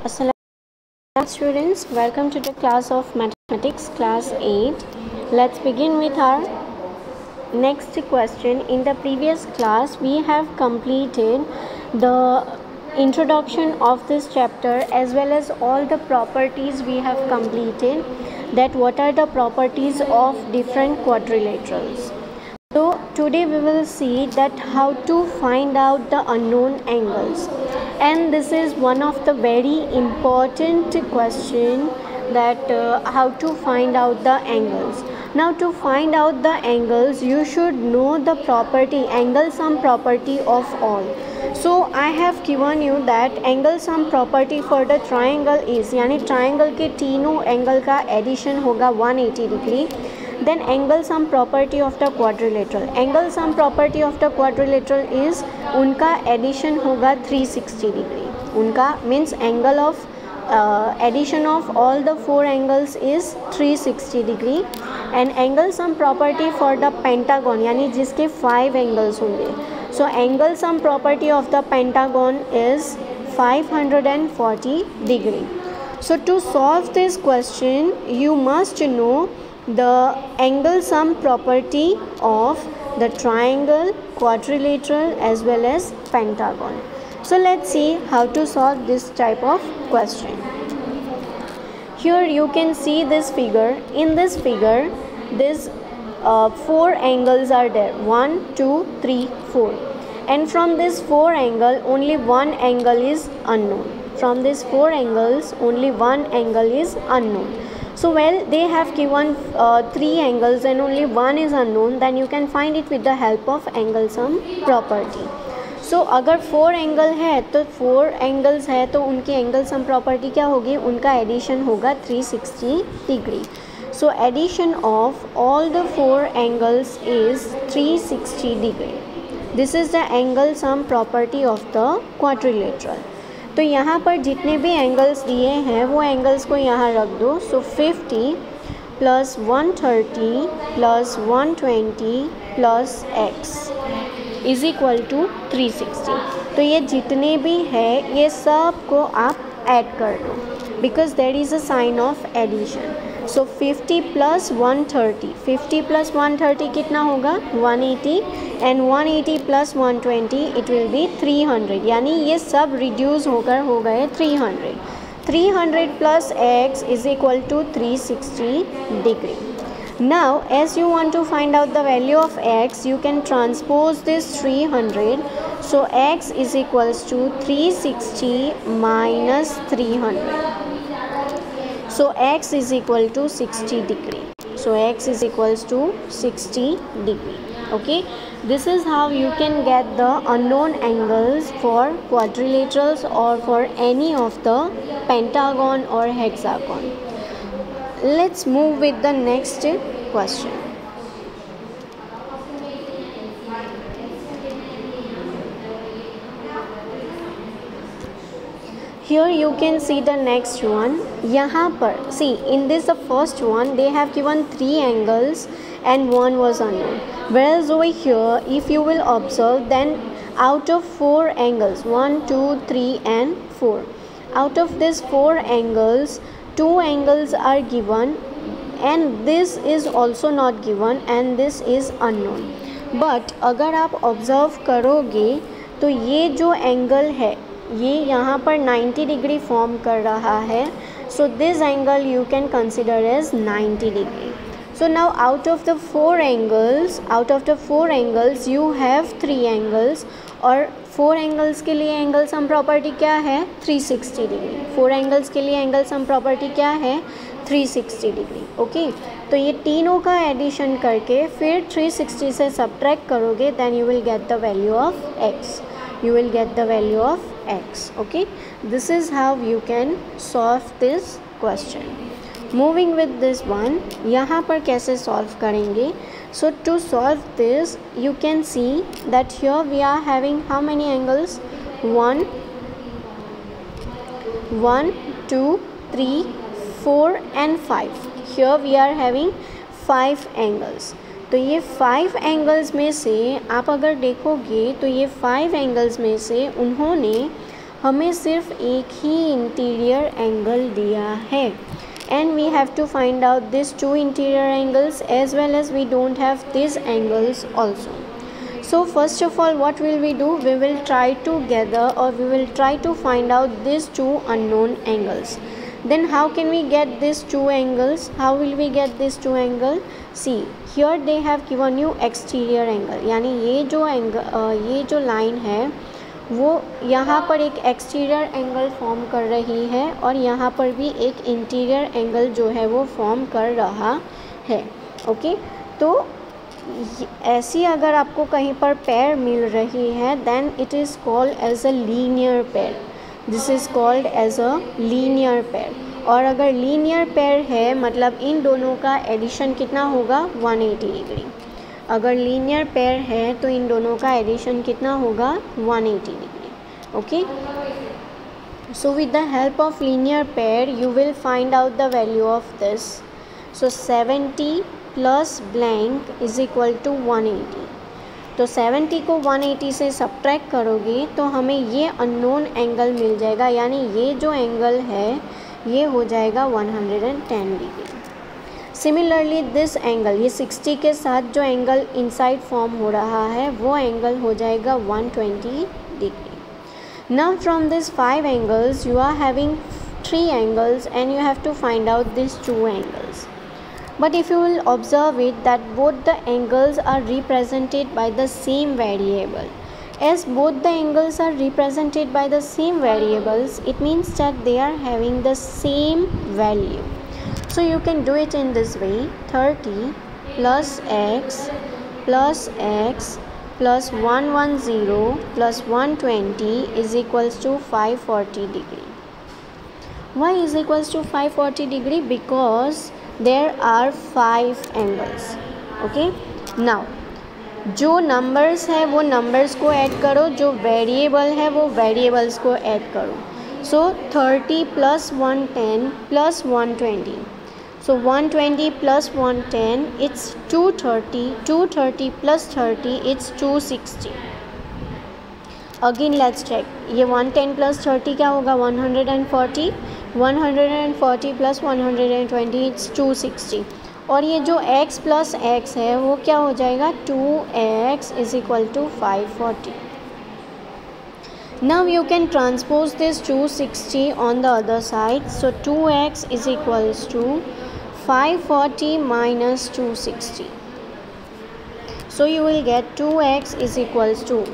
Assalamu students, welcome to the class of mathematics class 8. Let's begin with our next question. In the previous class we have completed the introduction of this chapter as well as all the properties we have completed, that what are the properties of different quadrilaterals. So today we will see that how to find out the unknown angles, and this is one of the very important question, that how to find out the angles. Now to find out the angles you should know the property, angle sum property of all. So I have given you that angle sum property for the triangle is, यानी triangle के तीनों angle का addition होगा 180 degree. Then angle sum property of the quadrilateral, angle sum property of the quadrilateral is उनका addition होगा 360 degree. उनका means angle of addition of all the four angles is 360 degree. and angle sum property for the pentagon, यानी जिसके 5 angles होंगे. So angle sum property of the pentagon is 540 degree. So to solve this question you must know the angle sum property of the triangle, quadrilateral as well as pentagon. So let's see how to solve this type of question. Here you can see this figure. In this figure this 4 angles are there, 1 2 3 4, and from this 4 angle only one angle is unknown. From these 4 angles only one angle is unknown. So well, they have given 3 angles and only one is unknown, then you can find it with the help of angle sum property. So अगर 4 angle है तो 4 angles है तो उनकी angle sum property क्या होगी, उनका addition होगा 360 degree. So addition of all the 4 angles is 360 degree. This is the angle sum property of the quadrilateral. तो यहाँ पर जितने भी एंगल्स दिए हैं वो एंगल्स को यहाँ रख दो. So 50 plus 130 plus 120 plus x is equal to 360. तो ये जितने भी है ये सब को आप ऐड कर दो, because there is a sign of addition. So 50 plus 130, 50 plus 130 कितना होगा 180, and 180 plus 120 it will be 300. यानी ये सब रिड्यूस होकर हो गए 300. 300 plus x is equal to 360 degree. Now as you want to find out the value of x, you can transpose this 300. So x is equals to 360 minus 300. So x is equal to 60 degree. So x is equals to 60 degree. Okay, this is how you can get the unknown angles for quadrilaterals or for any of the pentagon or hexagon. Let's move with the next question. Here you can see the next one. यहाँ पर see in this the first one they have given 3 angles and one was unknown. Whereas over here if you will observe, then out of 4 angles 1 2 3 and 4, out of these 4 angles 2 angles are given and this is also not given and this is unknown. But अगर आप observe करोगे तो ये जो angle है ये यहाँ पर 90 डिग्री फॉर्म कर रहा है. So this angle you can consider as 90 degree. So now out of the 4 angles you have 3 angles, और 4 angles के लिए एंगल सम प्रॉपर्टी क्या है 360 डिग्री. 4 angles के लिए एंगल सम प्रॉपर्टी क्या है 360 डिग्री. ओके, तो ये तीनों का एडिशन करके फिर 360 से सब्ट्रैक्ट करोगे, then you will get the value of x. You will get the value of x. Okay, this is how you can solve this question. Moving with this one, यहाँ पर कैसे solve करेंगे. So to solve this you can see that here we are having how many angles, 1 2 3 4 and 5. Here we are having 5 angles. तो ये 5 angles में से आप अगर देखोगे तो ये 5 एंगल्स में से उन्होंने हमें सिर्फ एक ही इंटीरियर एंगल दिया है and we have to find out these two interior angles as well as we don't have these angles also. So first of all, what will we do? We will try to gather or we will try to find out these two unknown angles. Then how can we get these two angles? How will we get these two angles? See, here they have given you exterior angle, यानी ये जो line है वो यहाँ पर एक exterior angle form कर रही है और यहाँ पर भी एक इंटीरियर एंगल जो है वो फॉर्म कर रहा है. ओके, तो ऐसी अगर आपको कहीं पर पेयर मिल रही है then it is called as a linear pair. This is called as a linear pair. और अगर लीनियर पेयर है मतलब इन दोनों का एडिशन कितना होगा? 180 डिग्री. अगर लीनियर पेयर है तो इन दोनों का एडिशन कितना होगा? 180 degree. Okay, so with the help of linear pair you will find out the value of this. So 70 plus blank is equal to 180. तो 70 को 180 से सब्ट्रैक्ट करोगे तो हमें ये अननोन एंगल मिल जाएगा, यानी ये जो एंगल है ये हो जाएगा 110 डिग्री. सिमिलरली दिस एंगल, ये 60 के साथ जो एंगल इनसाइड फॉर्म हो रहा है वो एंगल हो जाएगा 120 degree. Now from this 5 angles you are having 3 angles and you have to find out this 2 angles. But if you will observe it that both the angles are represented by the same variable. As both the angles are represented by the same variables, it means that they are having the same value. So you can do it in this way. 30 plus x plus 110 plus 120 is equals to 540 degree. Why is equals to 540 degree? Because there are 5 angles. Okay, now जो numbers है वो numbers को add करो, जो variable है वो variables को add करो. So 30 plus 110 plus 120. So 120 plus 110 it's 230. 230 plus 30 it's 260. Again let's check. ये 110 प्लस 30 क्या होगा? 140. 140 प्लस 120 इट्स 260. और ये जो x प्लस x है वो क्या हो जाएगा? 2x is equal to 540. Now you can transpose this 260 on the other side. So 2x is equals to 540 minus 260. So you will get 2x is equals to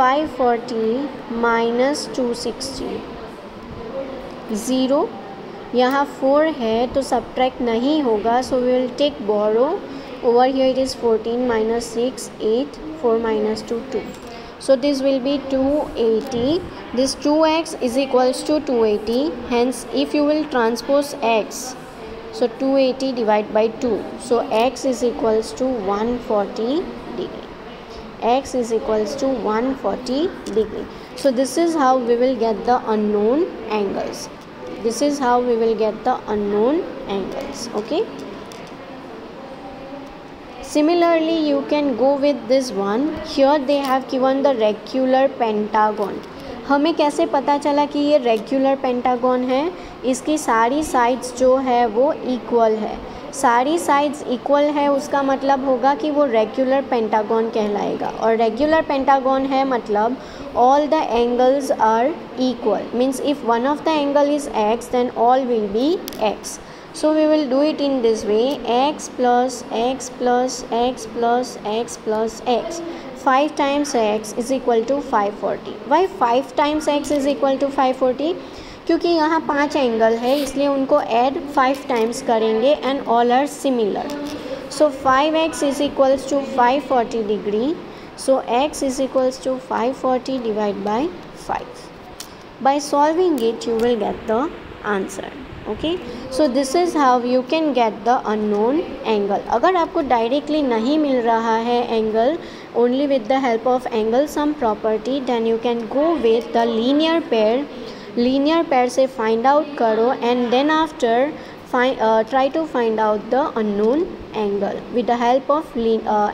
540 minus 260. 0 यहाँ 4 है तो subtract नहीं होगा, so we will take borrow. Over here it is 14 minus 6 8 4 minus 2 2. So this will be 280. This 2x is equals to 280. Hence if you will transpose x, so 280 divide by 2. So x is equals to 140 degree. x is equals to 140 degree. So this is how we will get the unknown angles. This is how we will get the unknown angles. Okay. Similarly, you can go with this one. Here they have given the regular pentagon. हमें कैसे पता चला कि ये regular pentagon है? इसकी सारी sides जो है वो इक्वल है. सारी साइड्स इक्वल है उसका मतलब होगा कि वो रेगुलर पेंटागन कहलाएगा. और रेगुलर पेंटागन है मतलब all the angles are equal. Means if one of the angle is x then all will be x. So we will do it in this way. X plus x plus x plus x plus x. 5 times x is equal to 540. Why 5 times x is equal to 540? क्योंकि यहाँ 5 angle है इसलिए उनको add 5 times करेंगे and all are similar. So 5x is equals to 540 degree. So x is equals to 540 divide by 5. By solving it you will get the answer. Okay, so this is how you can get the unknown angle. अगर आपको directly नहीं मिल रहा है angle only with the help of angle sum property then you can go with the linear pair. Linear pair से find out करो and then after try to find out the unknown angle with the help of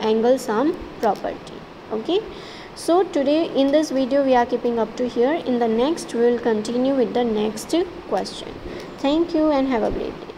angle sum property. Okay, So today in this video we are keeping up to here. In the next we will continue with the next question. Thank you and have a great day.